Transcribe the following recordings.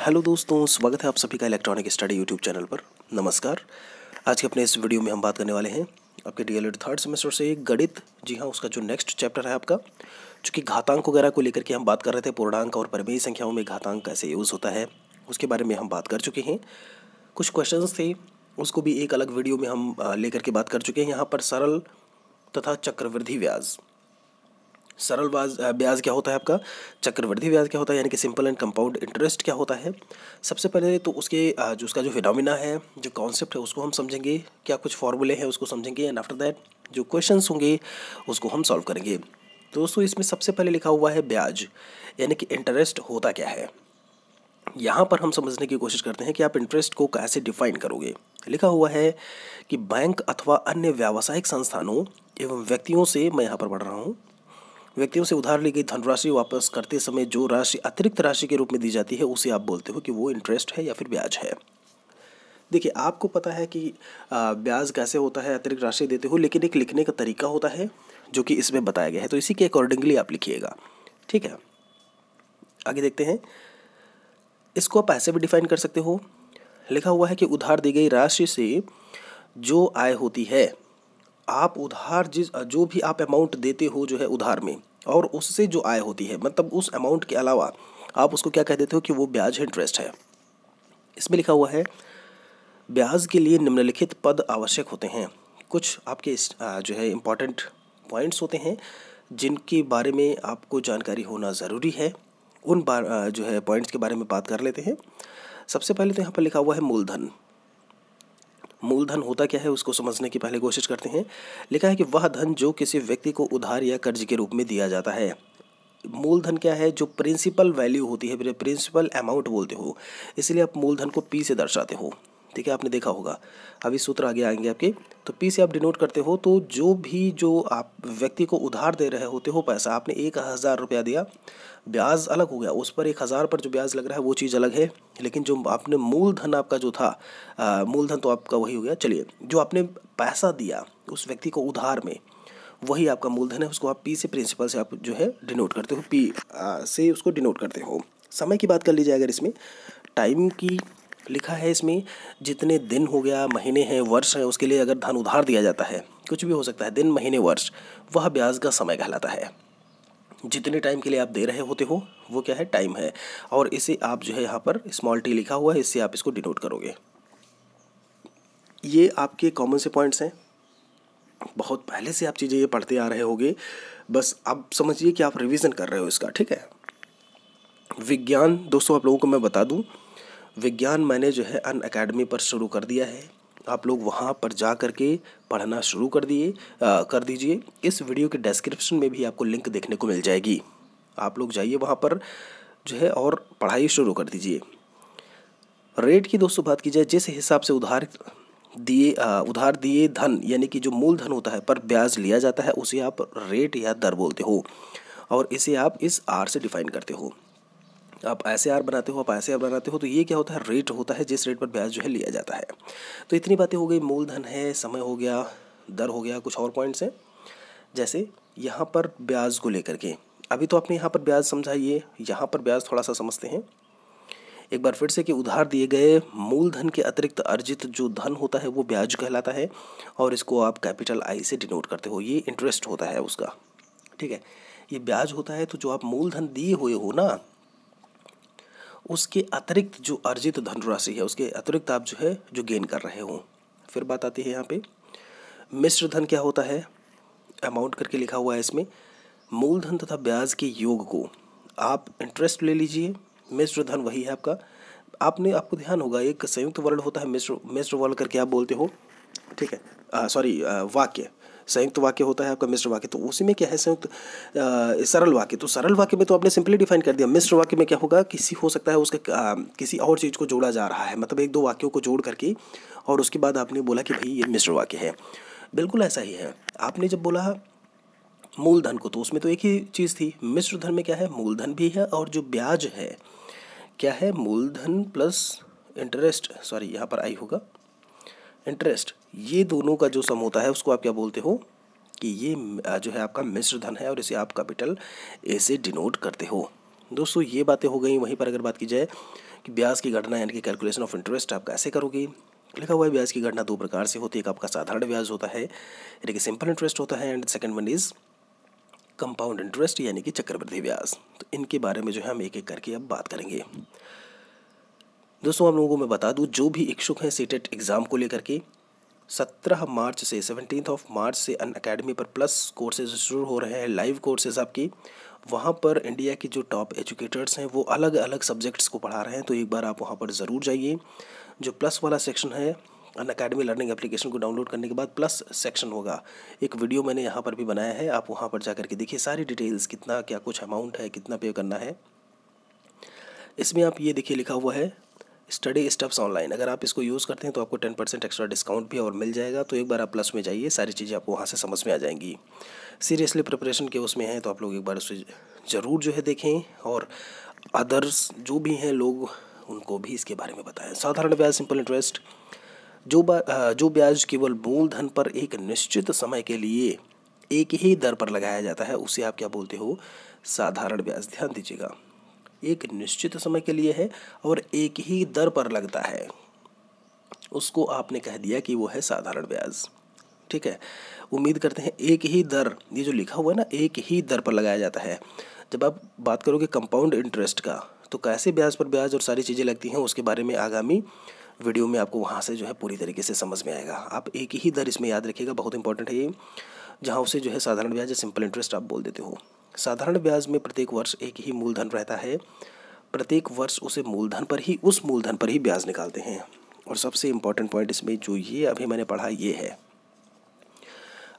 Hello दोस्तों, स्वागत है आप सभी का इलेक्ट्रॉनिक स्टडी यूट्यूब चैनल पर। नमस्कार। आज के अपने इस वीडियो में हम बात करने वाले हैं आपके डीएलएड थर्ड सेमेस्टर से गणित, जी हाँ, उसका जो नेक्स्ट चैप्टर है आपका, चूँकि घातांक वगैरह को लेकर के हम बात कर रहे थे, पूर्णांक और परिमेय संख्याओं में घातांक कैसे यूज़ होता है उसके बारे में हम बात कर चुके हैं। कुछ क्वेश्चंस थे, उसको भी एक अलग वीडियो में हम लेकर के बात कर चुके हैं। यहाँ पर सरल तथा चक्रवृद्धि ब्याज, सरल ब्याज क्या होता है आपका, चक्रवृद्धि ब्याज क्या होता है, यानी कि सिंपल एंड कंपाउंड इंटरेस्ट क्या होता है। सबसे पहले तो उसके जो उसका जो फिनोमिना है, जो कॉन्सेप्ट है, उसको हम समझेंगे, क्या कुछ फॉर्मूले हैं उसको समझेंगे, एंड आफ्टर दैट जो क्वेश्चंस होंगे उसको हम सॉल्व करेंगे। तो दोस्तों इसमें सबसे पहले लिखा हुआ है ब्याज, यानी कि इंटरेस्ट होता क्या है। यहाँ पर हम समझने की कोशिश करते हैं कि आप इंटरेस्ट को कैसे डिफाइन करोगे। लिखा हुआ है कि बैंक अथवा अन्य व्यावसायिक संस्थानों एवं व्यक्तियों से, मैं यहाँ पर पढ़ रहा हूँ, व्यक्तियों से उधार ली गई धनराशि वापस करते समय जो राशि अतिरिक्त राशि के रूप में दी जाती है उसे आप बोलते हो कि वो इंटरेस्ट है या फिर ब्याज है। देखिए, आपको पता है कि ब्याज कैसे होता है, अतिरिक्त राशि देते हो, लेकिन एक लिखने का तरीका होता है जो कि इसमें बताया गया है, तो इसी के अकॉर्डिंगली आप लिखिएगा, ठीक है। आगे देखते हैं, इसको आप ऐसे भी डिफाइन कर सकते हो। लिखा हुआ है कि उधार दी गई राशि से जो आय होती है, आप उधार जो भी आप अमाउंट देते हो जो है उधार में, और उससे जो आय होती है, मतलब उस अमाउंट के अलावा आप उसको क्या कह देते हो कि वो ब्याज है, इंटरेस्ट है। इसमें लिखा हुआ है ब्याज के लिए निम्नलिखित पद आवश्यक होते हैं। कुछ आपके जो है इम्पॉर्टेंट पॉइंट्स होते हैं जिनके बारे में आपको जानकारी होना ज़रूरी है। उन जो है पॉइंट्स के बारे में बात कर लेते हैं। सबसे पहले तो यहाँ पर लिखा हुआ है मूलधन। मूलधन होता क्या है उसको समझने की पहले कोशिश करते हैं। लिखा है कि वह धन जो किसी व्यक्ति को उधार या कर्ज के रूप में दिया जाता है। मूलधन क्या है, जो प्रिंसिपल वैल्यू होती है, प्रिंसिपल अमाउंट बोलते हो, इसलिए आप मूलधन को पी से दर्शाते हो, ठीक है। आपने देखा होगा, अभी सूत्र आगे आएंगे आपके, तो पी से आप डिनोट करते हो। तो जो आप व्यक्ति को उधार दे रहे होते हो पैसा, आपने 1,000 रुपया दिया, ब्याज अलग हो गया, उस पर 1,000 पर जो ब्याज लग रहा है वो चीज़ अलग है, लेकिन जो आपने मूलधन आपका जो था, मूलधन तो आपका वही हो गया। चलिए, जो आपने पैसा दिया उस व्यक्ति को उधार में, वही आपका मूलधन है, उसको आप पी से, प्रिंसिपल से आप जो है डिनोट करते हो, पी से उसको डिनोट करते हो। समय की बात कर लीजिए, अगर इसमें टाइम की लिखा है, इसमें जितने दिन हो गया, महीने हैं, वर्ष है, उसके लिए अगर धन उधार दिया जाता है, कुछ भी हो सकता है, दिन, महीने, वर्ष, वह ब्याज का समय कहलाता है। जितने टाइम के लिए आप दे रहे होते हो वो क्या है, टाइम है, और इसे आप जो है यहाँ पर स्मॉल टी लिखा हुआ है, इससे आप इसको डिनोट करोगे। ये आपके कॉमन से पॉइंट्स हैं, बहुत पहले से आप चीज़ें ये पढ़ते आ रहे होगे, बस अब समझिए कि आप रिवीजन कर रहे हो इसका, ठीक है। विज्ञान दोस्तों, आप लोगों को मैं बता दूं, विज्ञान मैंने जो है अनअकैडमी पर शुरू कर दिया है। आप लोग वहाँ पर जा कर के पढ़ना शुरू कर दीजिए। इस वीडियो के डिस्क्रिप्शन में भी आपको लिंक देखने को मिल जाएगी, आप लोग जाइए वहाँ पर जो है और पढ़ाई शुरू कर दीजिए। रेट की दोस्तों बात की जाए, जिस हिसाब से उधार दिए धन, यानी कि जो मूलधन होता है पर ब्याज लिया जाता है, उसे आप रेट या दर बोलते हो, और इसे आप इस आर से डिफाइन करते हो। आप ऐसे आर बनाते हो, आप ऐसे आर बनाते हो, तो ये क्या होता है, रेट होता है जिस रेट पर ब्याज जो है लिया जाता है। तो इतनी बातें हो गई, मूलधन है, समय हो गया, दर हो गया। कुछ और पॉइंट्स हैं, जैसे यहाँ पर ब्याज को लेकर के, अभी तो आपने यहाँ पर ब्याज समझाइए, यहाँ पर ब्याज थोड़ा सा समझते हैं एक बार फिर से, कि उधार दिए गए मूलधन के अतिरिक्त अर्जित जो धन होता है वो ब्याज कहलाता है, और इसको आप कैपिटल आई से डिनोट करते हो। ये इंटरेस्ट होता है उसका, ठीक है। ये ब्याज होता है, तो जो आप मूलधन दिए हुए हो ना, उसके अतिरिक्त जो अर्जित धनराशि है, उसके अतिरिक्त आप जो है जो गेन कर रहे हो। फिर बात आती है यहाँ पे मिश्र धन क्या होता है, अमाउंट करके लिखा हुआ है इसमें। मूलधन तथा ब्याज के योग को आप इंटरेस्ट ले लीजिए, मिश्र धन वही है आपका। आपको ध्यान होगा, एक संयुक्त वर्ड होता है मिश्र वर्ड करके आप बोलते हो, ठीक है। सॉरी, वाक्य, संयुक्त वाक्य होता है आपका मिश्र वाक्य, तो उसी में क्या है, सरल वाक्य। तो सरल वाक्य में तो आपने सिंपली डिफाइन कर दिया। मिश्र वाक्य में क्या होगा, हो सकता है उसका किसी और चीज़ को जोड़ा जा रहा है, मतलब एक दो वाक्यों को जोड़ करके, और उसके बाद आपने बोला कि भाई ये मिश्र वाक्य है। बिल्कुल ऐसा ही है। आपने जब बोला मूलधन को, तो उसमें तो एक ही चीज़ थी। मिश्र धन में क्या है, मूलधन भी है, और जो ब्याज है क्या है, मूलधन प्लस इंटरेस्ट, सॉरी यहाँ पर आई होगा इंटरेस्ट, ये दोनों का जो सम होता है उसको आप क्या बोलते हो कि ये जो है आपका मिश्र धन है, और इसे आप कैपिटल ए से डिनोट करते हो। दोस्तों ये बातें हो गई। वहीं पर अगर बात की जाए कि ब्याज की गणना यानी कि कैलकुलेशन ऑफ इंटरेस्ट आप कैसे करोगे, लिखा हुआ है ब्याज की गणना दो प्रकार से होती है। एक आपका साधारण ब्याज होता है यानी कि सिंपल इंटरेस्ट होता है, and second one is compound interest यानी कि चक्रवृद्धि ब्याज। तो इनके बारे में जो है हम एक एक करके अब बात करेंगे। दोस्तों आप लोगों को मैं बता दूं, जो भी इच्छुक हैं सीटेट एग्ज़ाम को लेकर के 17 मार्च से 17 मार्च से अनअकैडमी पर प्लस कोर्सेज शुरू हो रहे हैं, लाइव कोर्सेज आपकी। वहाँ पर इंडिया की जो टॉप एजुकेटर्स हैं वो अलग अलग सब्जेक्ट्स को पढ़ा रहे हैं, तो एक बार आप वहाँ पर ज़रूर जाइए। जो प्लस वाला सेक्शन है, अनअकैडमी लर्निंग एप्लीकेशन को डाउनलोड करने के बाद प्लस सेक्शन होगा, एक वीडियो मैंने यहाँ पर भी बनाया है, आप वहाँ पर जा करके देखिए सारी डिटेल्स, कितना क्या कुछ अमाउंट है, कितना पे करना है। इसमें आप ये देखिए लिखा हुआ है स्टडी स्टेप्स ऑनलाइन। अगर आप इसको यूज़ करते हैं तो आपको 10% एक्स्ट्रा डिस्काउंट भी और मिल जाएगा। तो एक बार आप प्लस में जाइए, सारी चीज़ें आपको वहाँ से समझ में आ जाएंगी। सीरियसली प्रिपरेशन के उसमें हैं तो आप लोग एक बार उसे ज़रूर जो है देखें, और अदर्स जो भी हैं लोग उनको भी इसके बारे में बताएं। साधारण ब्याज सिंपल इंटरेस्ट, जो ब्याज केवल मूलधन पर एक निश्चित समय के लिए एक ही दर पर लगाया जाता है उसे आप क्या बोलते हो, साधारण ब्याज। ध्यान दीजिएगा, एक निश्चित समय के लिए है और एक ही दर पर लगता है, उसको आपने कह दिया कि वो है साधारण ब्याज। ठीक है, उम्मीद करते हैं एक ही दर, ये जो लिखा हुआ है ना, एक ही दर पर लगाया जाता है। जब आप बात करोगे कंपाउंड इंटरेस्ट का, तो कैसे ब्याज पर ब्याज और सारी चीज़ें लगती हैं उसके बारे में आगामी वीडियो में आपको वहाँ से जो है पूरी तरीके से समझ में आएगा। आप एक ही दर इसमें याद रखिएगा, बहुत इंपॉर्टेंट है ये, जहाँ उसे जो है साधारण ब्याज या सिंपल इंटरेस्ट आप बोल देते हो। साधारण ब्याज में प्रत्येक वर्ष एक ही मूलधन रहता है, प्रत्येक वर्ष उस मूलधन पर ही ब्याज निकालते हैं। और सबसे इम्पॉर्टेंट पॉइंट इसमें जो ये अभी मैंने पढ़ा ये है,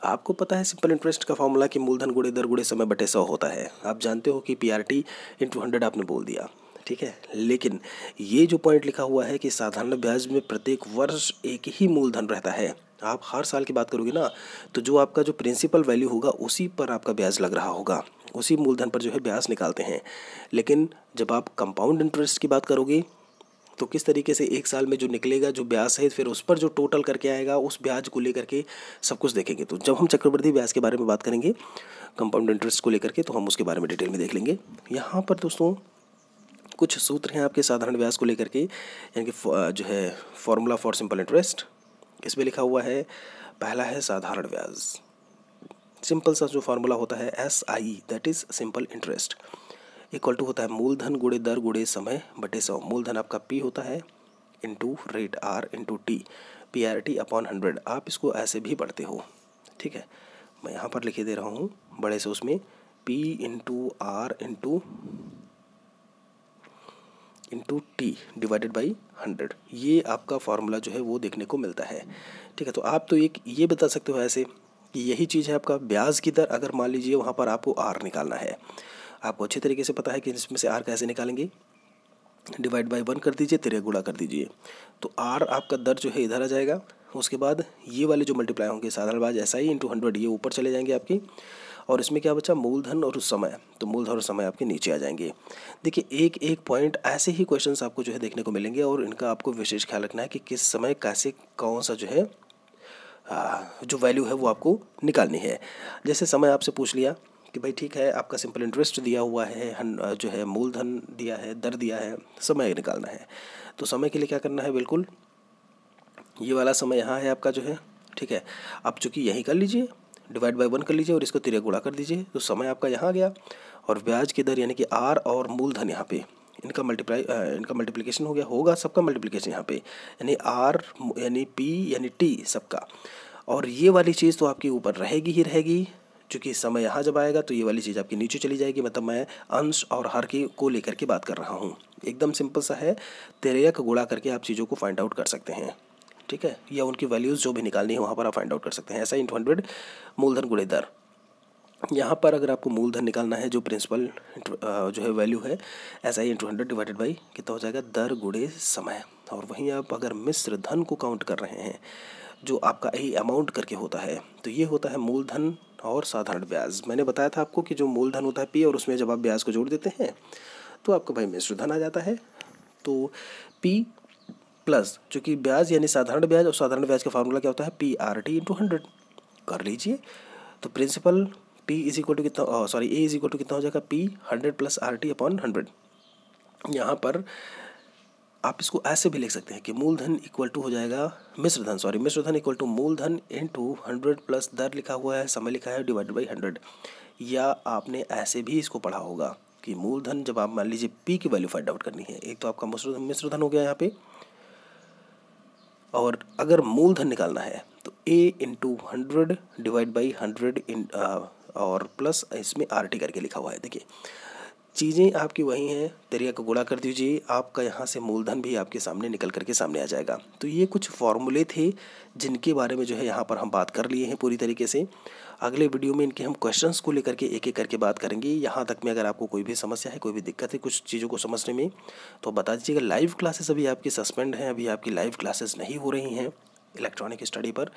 आपको पता है सिंपल इंटरेस्ट का फॉर्मूला कि मूलधन गुणे दर गुणे समय बटे 100 होता है। आप जानते हो कि PRT इंटू 100 आपने बोल दिया, ठीक है। लेकिन ये जो पॉइंट लिखा हुआ है कि साधारण ब्याज में प्रत्येक वर्ष एक ही मूलधन रहता है, आप हर साल की बात करोगे ना, तो जो आपका जो प्रिंसिपल वैल्यू होगा उसी पर आपका ब्याज लग रहा होगा, उसी मूलधन पर जो है ब्याज निकालते हैं। लेकिन जब आप कंपाउंड इंटरेस्ट की बात करोगे तो किस तरीके से एक साल में जो निकलेगा जो ब्याज है, फिर उस पर जो टोटल करके आएगा उस ब्याज को लेकर के सब कुछ देखेंगे। तो जब हम चक्रवृद्धि ब्याज के बारे में बात करेंगे कंपाउंड इंटरेस्ट को लेकर के, तो हम उसके बारे में डिटेल में देख लेंगे। यहाँ पर दोस्तों कुछ सूत्र हैं आपके साधारण ब्याज को लेकर के, यानी कि जो है फॉर्मूला फॉर सिंपल इंटरेस्ट। इसमें लिखा हुआ है, पहला है साधारण ब्याज, सिंपल सा जो फार्मूला होता है SI, that is simple interest, equal to होता है मूलधन गुणे दर गुणे समय बटे 100। मूलधन आपका P होता है into rate R into T, PRT upon 100। आप इसको ऐसे भी पढ़ते हो, ठीक है। मैं यहाँ पर लिखे दे रहा हूँ बड़े से, उसमें P into R into T divided by 100। ये आपका फार्मूला जो है वो देखने को मिलता है, ठीक है। तो आप तो एक ये बता सकते हो ऐसे कि यही चीज़ है आपका ब्याज की दर। अगर मान लीजिए वहाँ पर आपको R निकालना है, आपको अच्छे तरीके से पता है कि इसमें से R कैसे निकालेंगे, डिवाइड बाई 1 कर दीजिए, 13 गुणा कर दीजिए, तो R आपका दर जो है इधर आ जाएगा। उसके बाद ये वाले जो मल्टीप्लाई होंगे साधारण ब्याज SI इंटू 100, ये ऊपर चले जाएंगे आपकी, और इसमें क्या बचा, मूलधन और उस समय, तो मूलधन और समय आपके नीचे आ जाएंगे। देखिए एक एक पॉइंट ऐसे ही क्वेश्चंस आपको जो है देखने को मिलेंगे, और इनका आपको विशेष ख्याल रखना है कि किस समय कैसे कौन सा जो है जो वैल्यू है वो आपको निकालनी है। जैसे समय आपसे पूछ लिया कि भाई ठीक है, आपका सिंपल इंटरेस्ट दिया हुआ है, जो है मूलधन दिया है, दर दिया है, समय निकालना है। तो समय के लिए क्या करना है, बिल्कुल ये वाला समय यहाँ है आपका जो है, ठीक है। आप चूँकि यही कर लीजिए, डिवाइड बाई 1 कर लीजिए और इसको 13 गुणा कर दीजिए, तो समय आपका यहाँ आ गया। और ब्याज की दर यानी कि R और मूलधन यहाँ पे इनका मल्टीप्लिकेशन हो गया, होगा सबका मल्टीप्लिकेशन यहाँ पे, यानी R यानी P यानी T सबका। और ये वाली चीज़ तो आपके ऊपर रहेगी ही रहेगी, चूँकि समय यहाँ जब आएगा तो ये वाली चीज़ आपकी नीचे चली जाएगी। मतलब मैं अंश और हर की को लेकर के बात कर रहा हूँ, एकदम सिंपल सा है, 13 का गुणा करके आप चीज़ों को फाइंड आउट कर सकते हैं, ठीक है। या उनकी वैल्यूज़ जो भी निकालनी है वहाँ पर आप फाइंड आउट कर सकते हैं। SI इंटू 100 मूलधन गुणे दर। यहाँ पर अगर आपको मूलधन निकालना है, जो प्रिंसिपल जो है वैल्यू है, SI इंटू 100 डिवाइडेड बाई कितना हो जाएगा, दर गुणे समय। और वहीं आप अगर मिश्र धन को काउंट कर रहे हैं, जो आपका ए अमाउंट करके होता है, तो ये होता है मूलधन और साधारण ब्याज। मैंने बताया था आपको कि जो मूलधन होता है P, और उसमें जब आप ब्याज को जोड़ देते हैं तो आपका भाई मिश्र धन आ जाता है। तो P प्लस, चूँकि ब्याज यानी साधारण ब्याज, और साधारण ब्याज का फार्मूला क्या होता है, PRT इंटू 100 कर लीजिए। तो principal P is equal to कितना, sorry A is equal to कितना हो जाएगा, P 100 plus R T upon 100। यहाँ पर आप इसको ऐसे भी लिख सकते हैं कि मूलधन इक्वल टू हो जाएगा मिश्रधन इक्वल टू मूलधन इंटू 100 प्लस दर लिखा हुआ है, समय लिखा है, डिवाइडेड बाई 100। या आपने ऐसे भी इसको पढ़ा होगा कि मूलधन जब आप मान लीजिए पी की वैल्यू फाइंड आउट करनी है, एक तो आपका मिश्रधन हो गया यहाँ पे, और अगर मूलधन निकालना है तो ए इंटू 100 डिवाइड बाई 100 और प्लस इसमें आर टी करके लिखा हुआ है। देखिए चीज़ें आपकी वही हैं, तेरिया को गुणा कर दीजिए, आपका यहाँ से मूलधन भी आपके सामने निकल करके सामने आ जाएगा। तो ये कुछ फॉर्मूले थे जिनके बारे में जो है यहाँ पर हम बात कर लिए हैं पूरी तरीके से। अगले वीडियो में इनके हम क्वेश्चंस को लेकर के एक एक करके बात करेंगे। यहाँ तक में अगर आपको कोई भी समस्या है, कोई भी दिक्कत है कुछ चीज़ों को समझने में, तो बता दीजिएगा। लाइव क्लासेस अभी आपकी सस्पेंड हैं, अभी आपकी लाइव क्लासेस नहीं हो रही हैं इलेक्ट्रॉनिक स्टडी पर।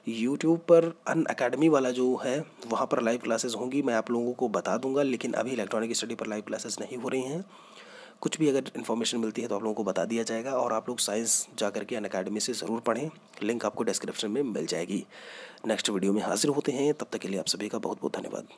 यूट्यूब पर अनअकैडमी वाला जो है वहाँ पर लाइव क्लासेस होंगी, मैं आप लोगों को बता दूंगा, लेकिन अभी इलेक्ट्रॉनिक स्टडी पर लाइव क्लासेस नहीं हो रही हैं। कुछ भी अगर इन्फॉर्मेशन मिलती है तो आप लोगों को बता दिया जाएगा, और आप लोग साइंस जा करके अनअकैडमी से ज़रूर पढ़ें, लिंक आपको डिस्क्रिप्शन में मिल जाएगी। नेक्स्ट वीडियो में हाजिर होते हैं, तब तक के लिए आप सभी का बहुत बहुत धन्यवाद।